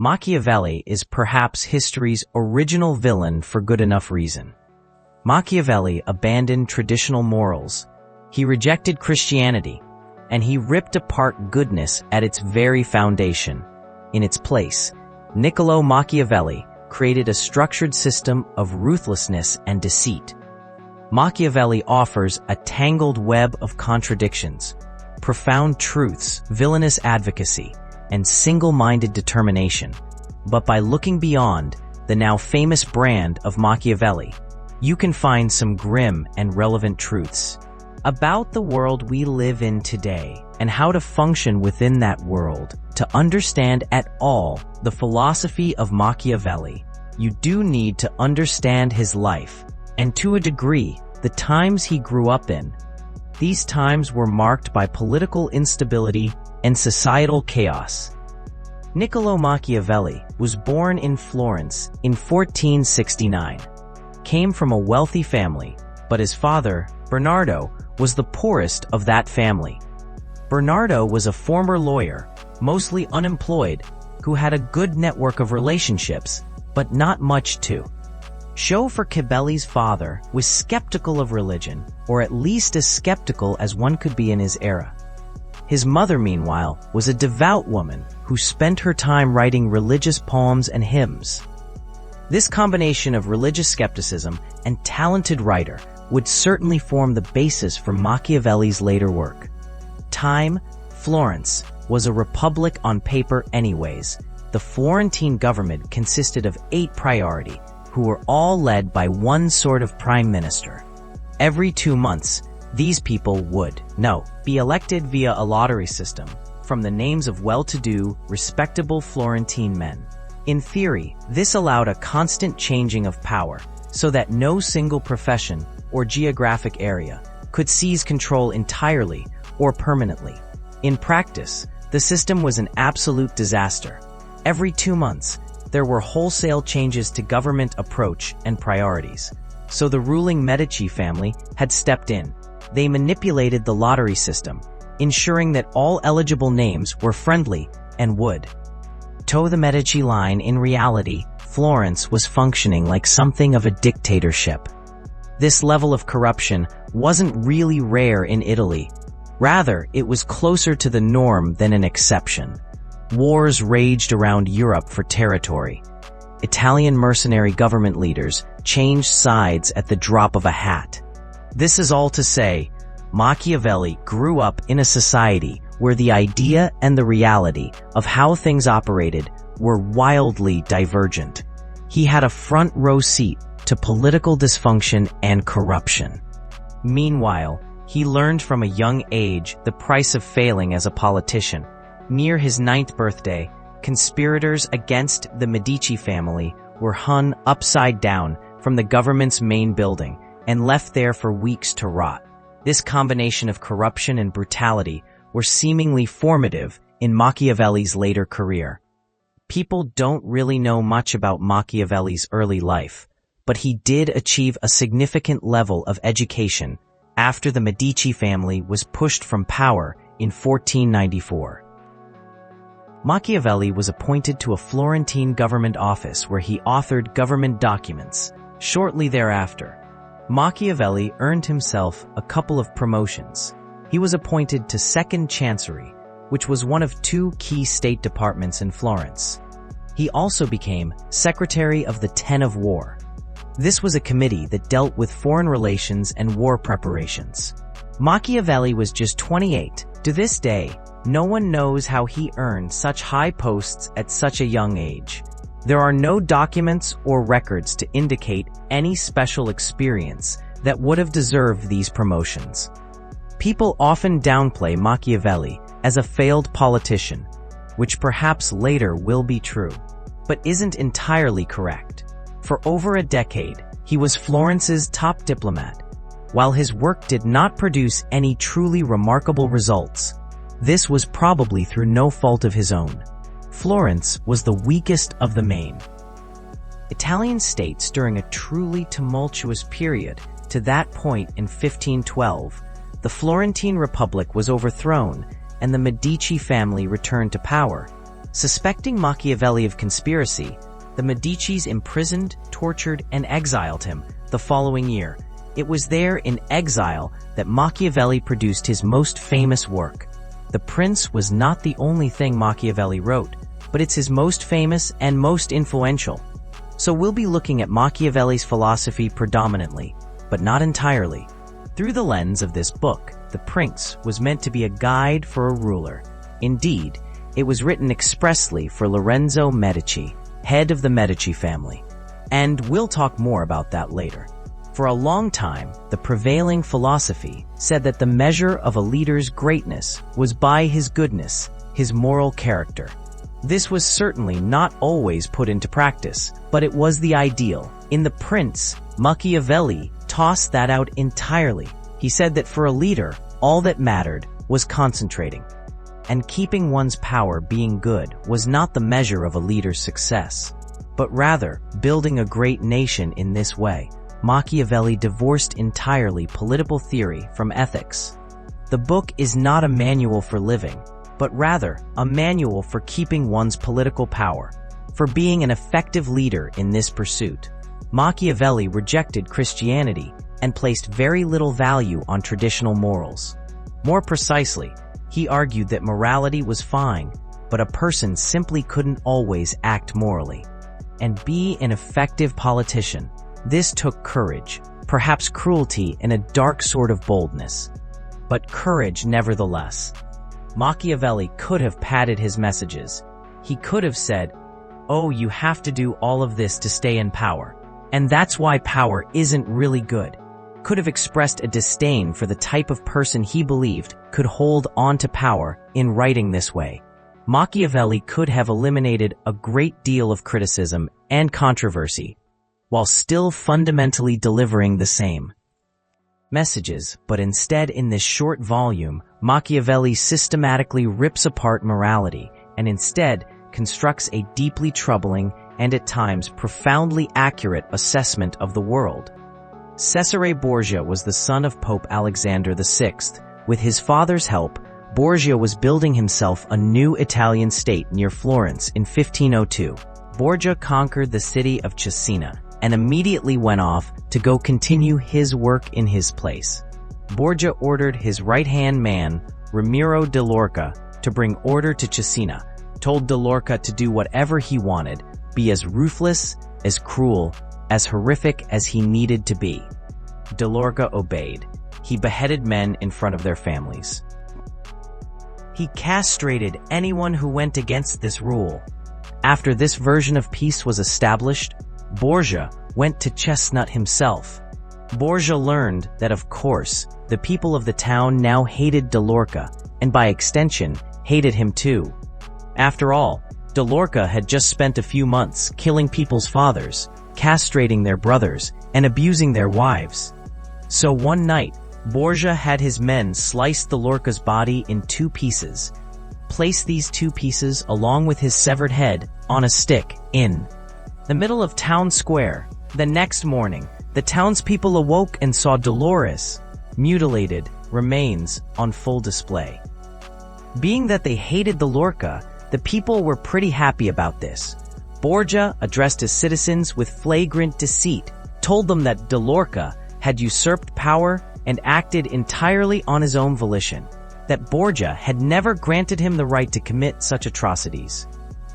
Machiavelli is perhaps history's original villain for good enough reason. Machiavelli abandoned traditional morals, he rejected Christianity, and he ripped apart goodness at its very foundation. In its place, Niccolo Machiavelli created a structured system of ruthlessness and deceit. Machiavelli offers a tangled web of contradictions, profound truths, villainous advocacy, and single-minded determination. But by looking beyond the now famous brand of Machiavelli, you can find some grim and relevant truths about the world we live in today and how to function within that world. To understand at all the philosophy of Machiavelli, you do need to understand his life, and to a degree, the times he grew up in. These times were marked by political instability and societal chaos. Niccolo Machiavelli was born in Florence in 1469. Came from a wealthy family, but his father, Bernardo, was the poorest of that family. Bernardo was a former lawyer, mostly unemployed, who had a good network of relationships, but not much to show for. Machiavelli's father was skeptical of religion, or at least as skeptical as one could be in his era. His mother, meanwhile, was a devout woman who spent her time writing religious poems and hymns. This combination of religious skepticism and talented writer would certainly form the basis for Machiavelli's later work. Time, Florence, was a republic on paper anyways. The Florentine government consisted of 8 priority, who were all led by one sort of prime minister. Every 2 months, these people would be elected via a lottery system from the names of well-to-do, respectable Florentine men. In theory, this allowed a constant changing of power so that no single profession or geographic area could seize control entirely or permanently. In practice, the system was an absolute disaster. Every 2 months, there were wholesale changes to government approach and priorities. So the ruling Medici family had stepped in. They manipulated the lottery system, ensuring that all eligible names were friendly and would toe the Medici line. In reality, Florence was functioning like something of a dictatorship. This level of corruption wasn't really rare in Italy. Rather, it was closer to the norm than an exception. Wars raged around Europe for territory. Italian mercenary government leaders changed sides at the drop of a hat. This is all to say, Machiavelli grew up in a society where the idea and the reality of how things operated were wildly divergent. He had a front row seat to political dysfunction and corruption. Meanwhile, he learned from a young age the price of failing as a politician. Near his 9th birthday, conspirators against the Medici family were hung upside down from the government's main building and left there for weeks to rot. This combination of corruption and brutality were seemingly formative in Machiavelli's later career. People don't really know much about Machiavelli's early life, but he did achieve a significant level of education after the Medici family was pushed from power in 1494. Machiavelli was appointed to a Florentine government office where he authored government documents. Shortly thereafter, Machiavelli earned himself a couple of promotions. He was appointed to Second Chancery, which was one of 2 key state departments in Florence. He also became Secretary of the Ten of War. This was a committee that dealt with foreign relations and war preparations. Machiavelli was just 28. To this day, no one knows how he earned such high posts at such a young age. There are no documents or records to indicate any special experience that would have deserved these promotions. People often downplay Machiavelli as a failed politician, which perhaps later will be true, but isn't entirely correct. For over a decade, he was Florence's top diplomat. While his work did not produce any truly remarkable results, this was probably through no fault of his own. Florence was the weakest of the main Italian states during a truly tumultuous period. To that point in 1512, the Florentine Republic was overthrown and the Medici family returned to power. Suspecting Machiavelli of conspiracy, the Medicis imprisoned, tortured, and exiled him the following year. It was there in exile that Machiavelli produced his most famous work. The Prince was not the only thing Machiavelli wrote, but it's his most famous and most influential. So we'll be looking at Machiavelli's philosophy predominantly, but not entirely. Through the lens of this book, The Prince was meant to be a guide for a ruler. Indeed, it was written expressly for Lorenzo Medici, head of the Medici family. And we'll talk more about that later. For a long time, the prevailing philosophy said that the measure of a leader's greatness was by his goodness, his moral character. This was certainly not always put into practice, but it was the ideal. In The Prince, Machiavelli tossed that out entirely. He said that for a leader, all that mattered was concentrating. And keeping one's power being good was not the measure of a leader's success, but rather building a great nation in this way. Machiavelli divorced entirely political theory from ethics. The book is not a manual for living, but rather a manual for keeping one's political power, for being an effective leader in this pursuit. Machiavelli rejected Christianity and placed very little value on traditional morals. More precisely, he argued that morality was fine, but a person simply couldn't always act morally and be an effective politician. This took courage, perhaps cruelty and a dark sort of boldness, but courage nevertheless. Machiavelli could have padded his messages. He could have said, "Oh, you have to do all of this to stay in power, and that's why power isn't really good." Could have expressed a disdain for the type of person he believed could hold on to power in writing this way. Machiavelli could have eliminated a great deal of criticism and controversy, while still fundamentally delivering the same messages, but instead in this short volume, Machiavelli systematically rips apart morality and instead constructs a deeply troubling and at times profoundly accurate assessment of the world. Cesare Borgia was the son of Pope Alexander VI. With his father's help, Borgia was building himself a new Italian state near Florence in 1502. Borgia conquered the city of Cesena and immediately went off to go continue his work in his place. Borgia ordered his right-hand man, Ramiro de Lorca, to bring order to Cesena, told de Lorca to do whatever he wanted, be as ruthless, as cruel, as horrific as he needed to be. De Lorca obeyed. He beheaded men in front of their families. He castrated anyone who went against this rule. After this version of peace was established, Borgia went to Chestnut himself. Borgia learned that, of course, the people of the town now hated de Lorca, and by extension, hated him too. After all, de Lorca had just spent a few months killing people's fathers, castrating their brothers, and abusing their wives. So one night, Borgia had his men slice de Lorca's body in 2 pieces. Place these 2 pieces along with his severed head on a stick in the middle of town square. The next morning, the townspeople awoke and saw Dolores' mutilated remains on full display. Being that they hated de Lorca, the people were pretty happy about this. Borgia addressed his citizens with flagrant deceit, told them that de Lorca had usurped power and acted entirely on his own volition, that Borgia had never granted him the right to commit such atrocities.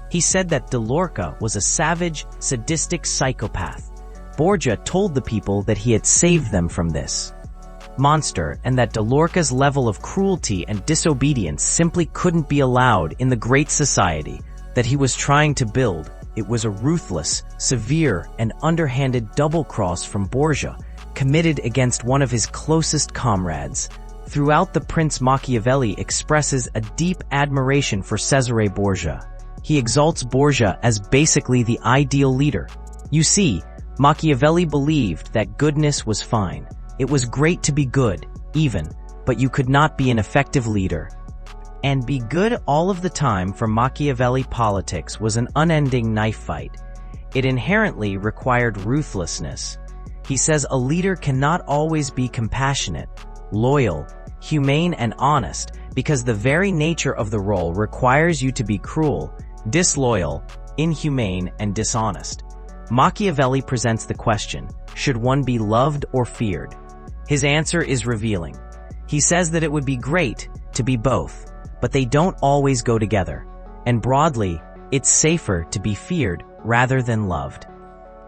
He said that de Lorca was a savage, sadistic psychopath. Borgia told the people that he had saved them from this monster and that de Lorca's level of cruelty and disobedience simply couldn't be allowed in the great society that he was trying to build. It was a ruthless, severe, and underhanded double-cross from Borgia, committed against one of his closest comrades. Throughout The Prince, Machiavelli expresses a deep admiration for Cesare Borgia. He exalts Borgia as basically the ideal leader. You see, Machiavelli believed that goodness was fine. It was great to be good, even, but you could not be an effective leader. And be good all of the time. For Machiavelli, politics was an unending knife fight. It inherently required ruthlessness. He says a leader cannot always be compassionate, loyal, humane, and honest, because the very nature of the role requires you to be cruel, disloyal, inhumane, and dishonest. Machiavelli presents the question, should one be loved or feared? His answer is revealing. He says that it would be great to be both, but they don't always go together. And broadly, it's safer to be feared rather than loved.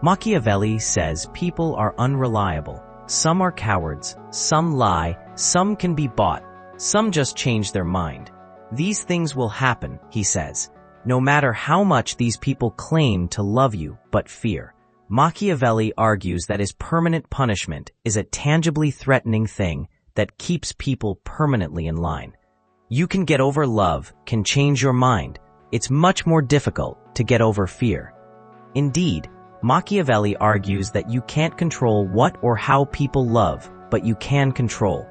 Machiavelli says people are unreliable. Some are cowards, some lie, some can be bought, some just change their mind. These things will happen, he says, no matter how much these people claim to love you but fear. Machiavelli argues that his permanent punishment is a tangibly threatening thing that keeps people permanently in line. You can get over love, can change your mind. It's much more difficult to get over fear. Indeed, Machiavelli argues that you can't control what or how people love, but you can control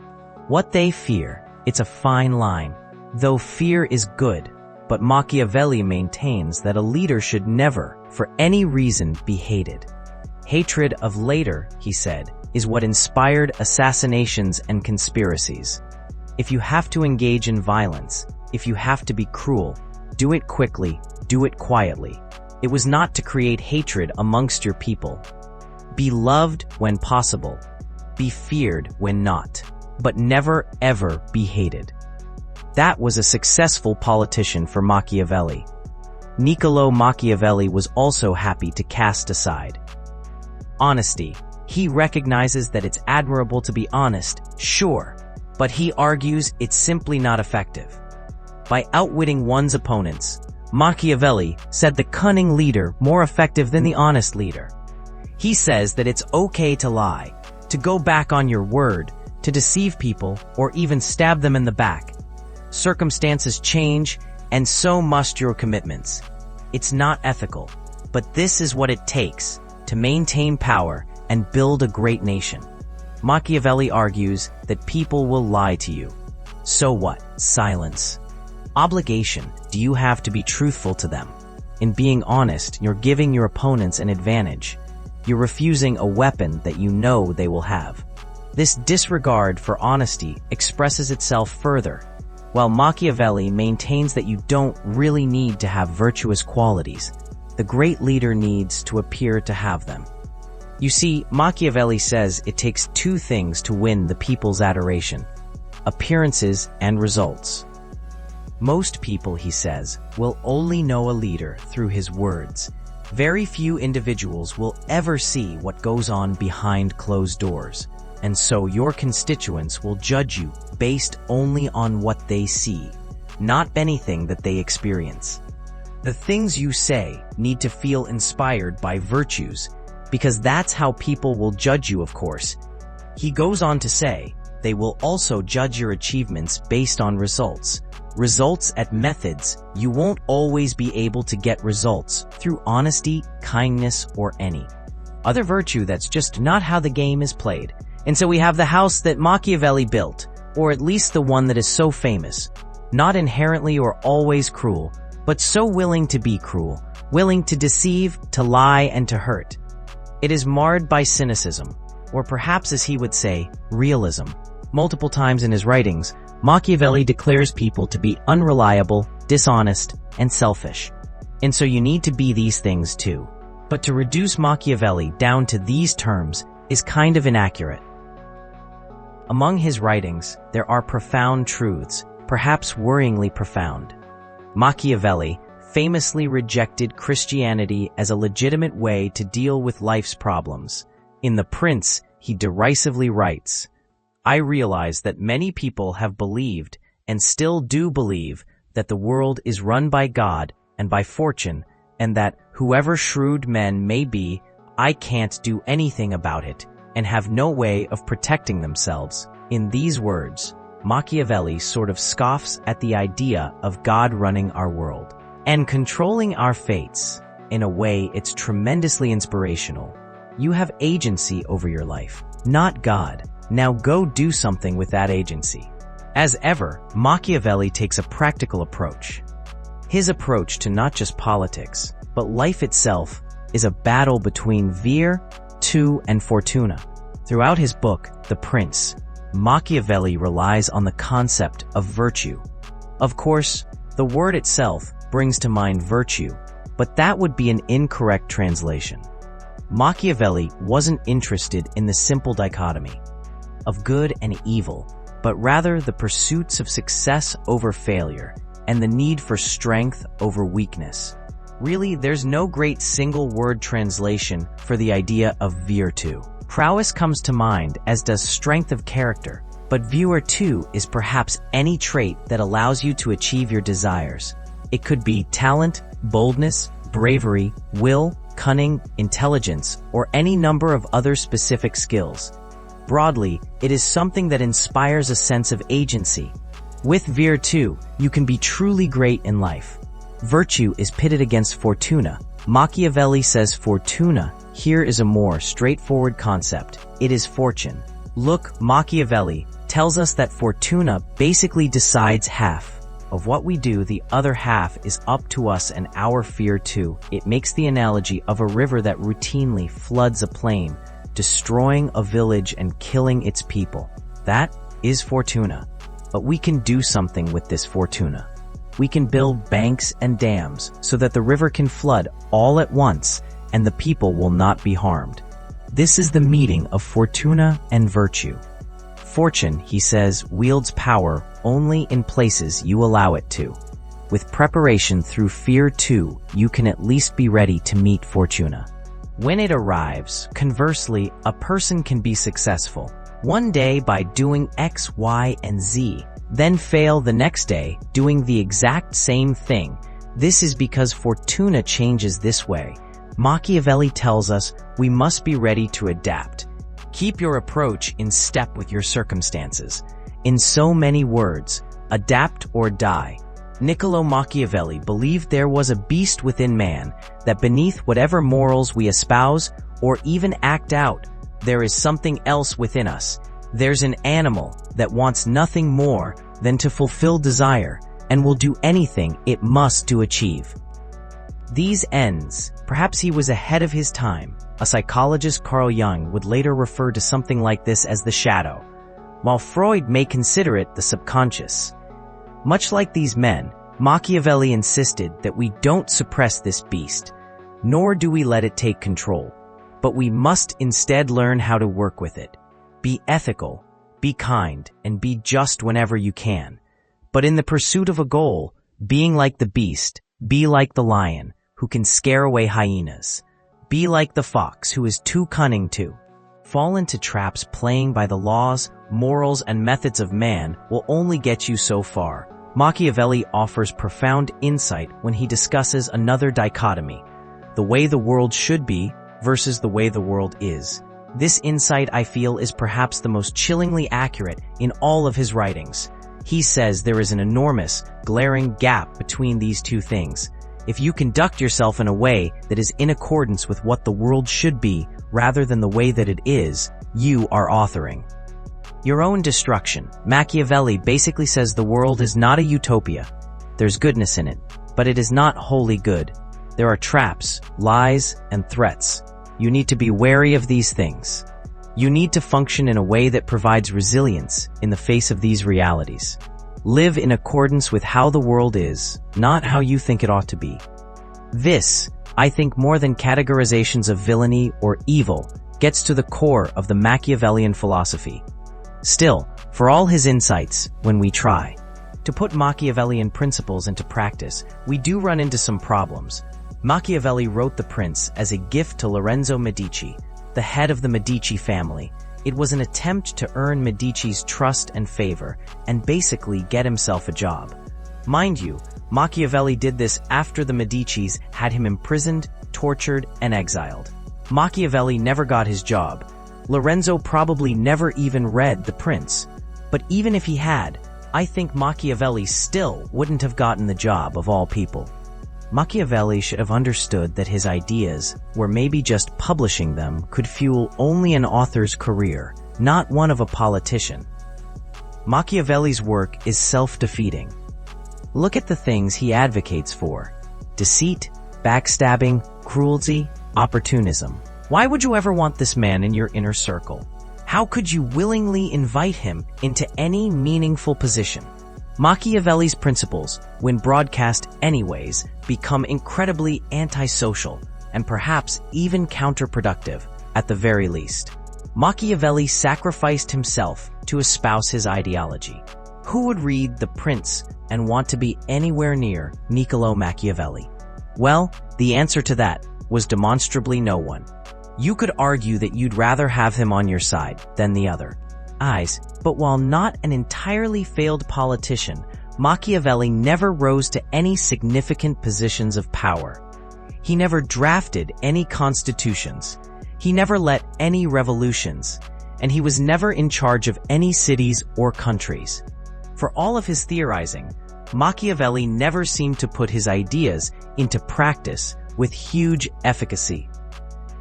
what they fear. It's a fine line. Though fear is good, but Machiavelli maintains that a leader should never, for any reason, be hated. Hatred of later, he said, is what inspired assassinations and conspiracies. If you have to engage in violence, if you have to be cruel, do it quickly, do it quietly. It was not to create hatred amongst your people. Be loved when possible. Be feared when not. But never, ever be hated. That was a successful politician for Machiavelli. Niccolò Machiavelli was also happy to cast aside honesty. He recognizes that it's admirable to be honest, sure, but he argues it's simply not effective. By outwitting one's opponents, Machiavelli said the cunning leader more effective than the honest leader. He says that it's okay to lie, to go back on your word, to deceive people, or even stab them in the back. Circumstances change, and so must your commitments. It's not ethical, but this is what it takes to maintain power and build a great nation. Machiavelli argues that people will lie to you. So what? Silence. Obligation. Do you have to be truthful to them? In being honest, you're giving your opponents an advantage. You're refusing a weapon that you know they will have. This disregard for honesty expresses itself further. While Machiavelli maintains that you don't really need to have virtuous qualities, the great leader needs to appear to have them. You see, Machiavelli says it takes two things to win the people's adoration: appearances and results. Most people, he says, will only know a leader through his words. Very few individuals will ever see what goes on behind closed doors, and so your constituents will judge you based only on what they see, not anything that they experience. The things you say need to feel inspired by virtues, because that's how people will judge you, of course. He goes on to say, they will also judge your achievements based on results. Results at methods. You won't always be able to get results through honesty, kindness, or any other virtue. That's just not how the game is played. And so we have the house that Machiavelli built, or at least the one that is so famous, not inherently or always cruel, but so willing to be cruel, willing to deceive, to lie, and to hurt. It is marred by cynicism, or perhaps as he would say, realism. Multiple times in his writings, Machiavelli declares people to be unreliable, dishonest, and selfish. And so you need to be these things too. But to reduce Machiavelli down to these terms is kind of inaccurate. Among his writings, there are profound truths, perhaps worryingly profound. Machiavelli famously rejected Christianity as a legitimate way to deal with life's problems. In The Prince, he derisively writes, I realize that many people have believed, and still do believe, that the world is run by God and by fortune, and that, whoever shrewd men may be, I can't do anything about it, and have no way of protecting themselves. In these words, Machiavelli sort of scoffs at the idea of God running our world and controlling our fates. In a way, it's tremendously inspirational. You have agency over your life, not God. Now go do something with that agency. As ever, Machiavelli takes a practical approach. His approach to not just politics, but life itself is a battle between vir, tu, and fortuna. Throughout his book, The Prince, Machiavelli relies on the concept of virtue. Of course, the word itself brings to mind virtue, but that would be an incorrect translation. Machiavelli wasn't interested in the simple dichotomy of good and evil, but rather the pursuits of success over failure and the need for strength over weakness. Really, there's no great single-word translation for the idea of virtù. Prowess comes to mind, as does strength of character, but virtù is perhaps any trait that allows you to achieve your desires. It could be talent, boldness, bravery, will, cunning, intelligence, or any number of other specific skills. Broadly, it is something that inspires a sense of agency. With virtù, you can be truly great in life. Virtue is pitted against fortuna. Machiavelli says fortuna here is a more straightforward concept. It is fortune. Look, Machiavelli tells us that fortuna basically decides half of what we do, the other half is up to us and our fear too. It makes the analogy of a river that routinely floods a plain, destroying a village and killing its people. That is fortuna. But we can do something with this fortuna. We can build banks and dams so that the river can flood all at once and the people will not be harmed. This is the meeting of fortuna and virtue. Fortune, he says, wields power only in places you allow it to. With preparation through fear too, you can at least be ready to meet fortuna. When it arrives, conversely, a person can be successful one day by doing X, Y, and Z, then fail the next day doing the exact same thing. This is because fortuna changes this way. Machiavelli tells us we must be ready to adapt. Keep your approach in step with your circumstances. In so many words, adapt or die. Niccolo Machiavelli believed there was a beast within man, that beneath whatever morals we espouse or even act out, there is something else within us. There's an animal that wants nothing more than to fulfill desire and will do anything it must to achieve these ends. Perhaps he was ahead of his time. A psychologist, Carl Jung, would later refer to something like this as the shadow, while Freud may consider it the subconscious. Much like these men, Machiavelli insisted that we don't suppress this beast, nor do we let it take control, but we must instead learn how to work with it. Be ethical, be kind, and be just whenever you can. But in the pursuit of a goal, being like the beast, be like the lion, who can scare away hyenas. Be like the fox, who is too cunning to fall into traps. Playing by the laws, morals, and methods of man will only get you so far. Machiavelli offers profound insight when he discusses another dichotomy, the way the world should be versus the way the world is. This insight, I feel, is perhaps the most chillingly accurate in all of his writings. He says there is an enormous, glaring gap between these two things. If you conduct yourself in a way that is in accordance with what the world should be rather than the way that it is, you are authoring your own destruction. Machiavelli basically says the world is not a utopia. There's goodness in it, but it is not wholly good. There are traps, lies, and threats. You need to be wary of these things. You need to function in a way that provides resilience in the face of these realities. Live in accordance with how the world is, not how you think it ought to be. This, I think, more than categorizations of villainy or evil, gets to the core of the Machiavellian philosophy. Still, for all his insights, when we try to put Machiavellian principles into practice, we do run into some problems. Machiavelli wrote The Prince as a gift to Lorenzo Medici, the head of the Medici family. It was an attempt to earn Medici's trust and favor, and basically get himself a job. Mind you, Machiavelli did this after the Medicis had him imprisoned, tortured, and exiled. Machiavelli never got his job. Lorenzo probably never even read The Prince. But even if he had, I think Machiavelli still wouldn't have gotten the job of all people. Machiavelli should have understood that his ideas, or maybe just publishing them, could fuel only an author's career, not one of a politician. Machiavelli's work is self-defeating. Look at the things he advocates for: deceit, backstabbing, cruelty, opportunism. Why would you ever want this man in your inner circle? How could you willingly invite him into any meaningful position? Machiavelli's principles, when broadcast anyways, become incredibly antisocial and perhaps even counterproductive at the very least. Machiavelli sacrificed himself to espouse his ideology. Who would read The Prince and want to be anywhere near Niccolò Machiavelli? Well, the answer to that was demonstrably no one. You could argue that you'd rather have him on your side than the other. But while not an entirely failed politician, Machiavelli never rose to any significant positions of power. He never drafted any constitutions. He never led any revolutions, and he was never in charge of any cities or countries. For all of his theorizing, Machiavelli never seemed to put his ideas into practice with huge efficacy.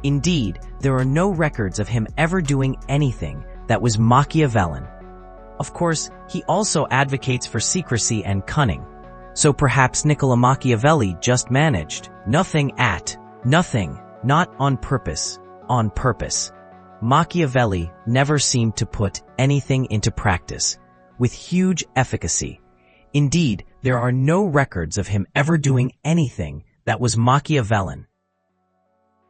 Indeed, there are no records of him ever doing anything that was Machiavellian. Of course, he also advocates for secrecy and cunning. So perhaps Niccolò Machiavelli just managed nothing, not on purpose, on purpose. Machiavelli never seemed to put anything into practice with huge efficacy. Indeed, there are no records of him ever doing anything that was Machiavellian.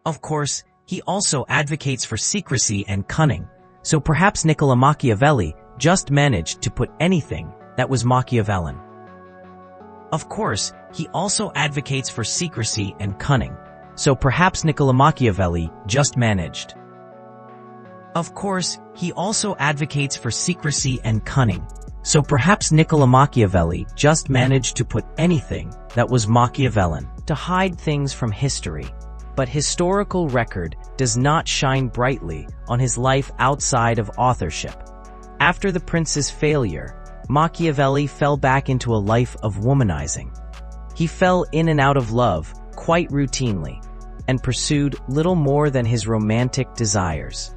Of course, he also advocates for secrecy and cunning. So perhaps Niccolò Machiavelli just managed to put anything that was Machiavellian. Of course, he also advocates for secrecy and cunning. So perhaps Niccolò Machiavelli just managed. Of course, he also advocates for secrecy and cunning. So perhaps Niccolò Machiavelli just managed to put anything that was Machiavellian to hide things from history. But historical record does not shine brightly on his life outside of authorship. After the prince's failure, Machiavelli fell back into a life of womanizing. He fell in and out of love quite routinely and pursued little more than his romantic desires.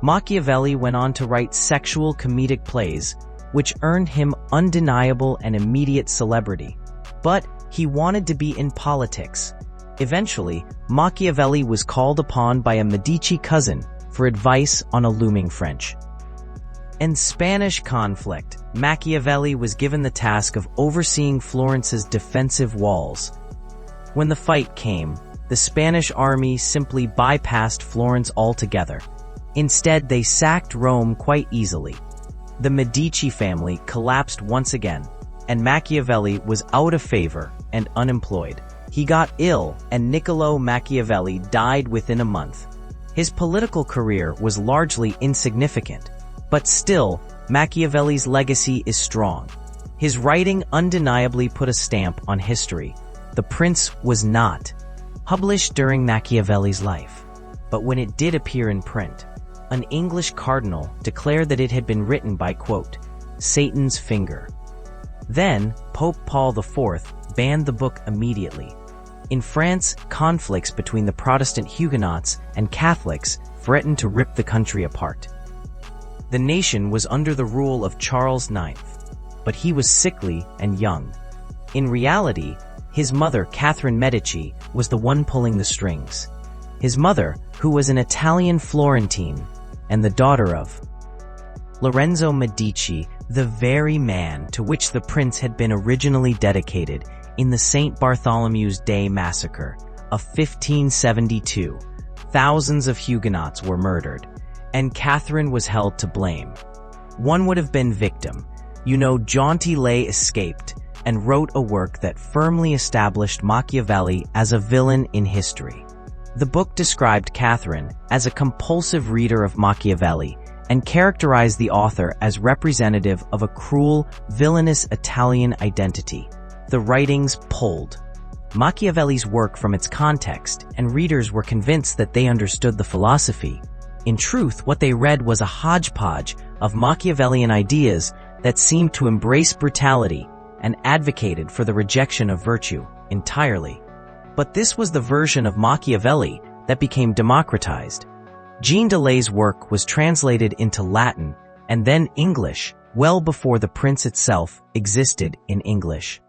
Machiavelli went on to write sexual comedic plays, which earned him undeniable and immediate celebrity. But he wanted to be in politics. Eventually, Machiavelli was called upon by a Medici cousin for advice on a looming French and Spanish conflict. Machiavelli was given the task of overseeing Florence's defensive walls. When the fight came, the Spanish army simply bypassed Florence altogether. Instead, they sacked Rome quite easily. The Medici family collapsed once again, and Machiavelli was out of favor and unemployed. He got ill, and Niccolò Machiavelli died within a month. His political career was largely insignificant, but still, Machiavelli's legacy is strong. His writing undeniably put a stamp on history. The Prince was not published during Machiavelli's life, but when it did appear in print, an English cardinal declared that it had been written by, quote, Satan's finger. Then, Pope Paul IV banned the book immediately. In France, conflicts between the Protestant Huguenots and Catholics threatened to rip the country apart. The nation was under the rule of Charles IX, but he was sickly and young. In reality, his mother, Catherine Medici, was the one pulling the strings. His mother, who was an Italian Florentine, and the daughter of Lorenzo Medici, the very man to which the prince had been originally dedicated in the St. Bartholomew's Day massacre of 1572. Thousands of Huguenots were murdered, and Catherine was held to blame. One would have been victim. Jontillet escaped and wrote a work that firmly established Machiavelli as a villain in history. The book described Catherine as a compulsive reader of Machiavelli and characterized the author as representative of a cruel, villainous Italian identity. The writings pulled Machiavelli's work from its context, and readers were convinced that they understood the philosophy. In truth, what they read was a hodgepodge of Machiavellian ideas that seemed to embrace brutality and advocated for the rejection of virtue entirely. But this was the version of Machiavelli that became democratized. Jean Delay's work was translated into Latin and then English well before The Prince itself existed in English.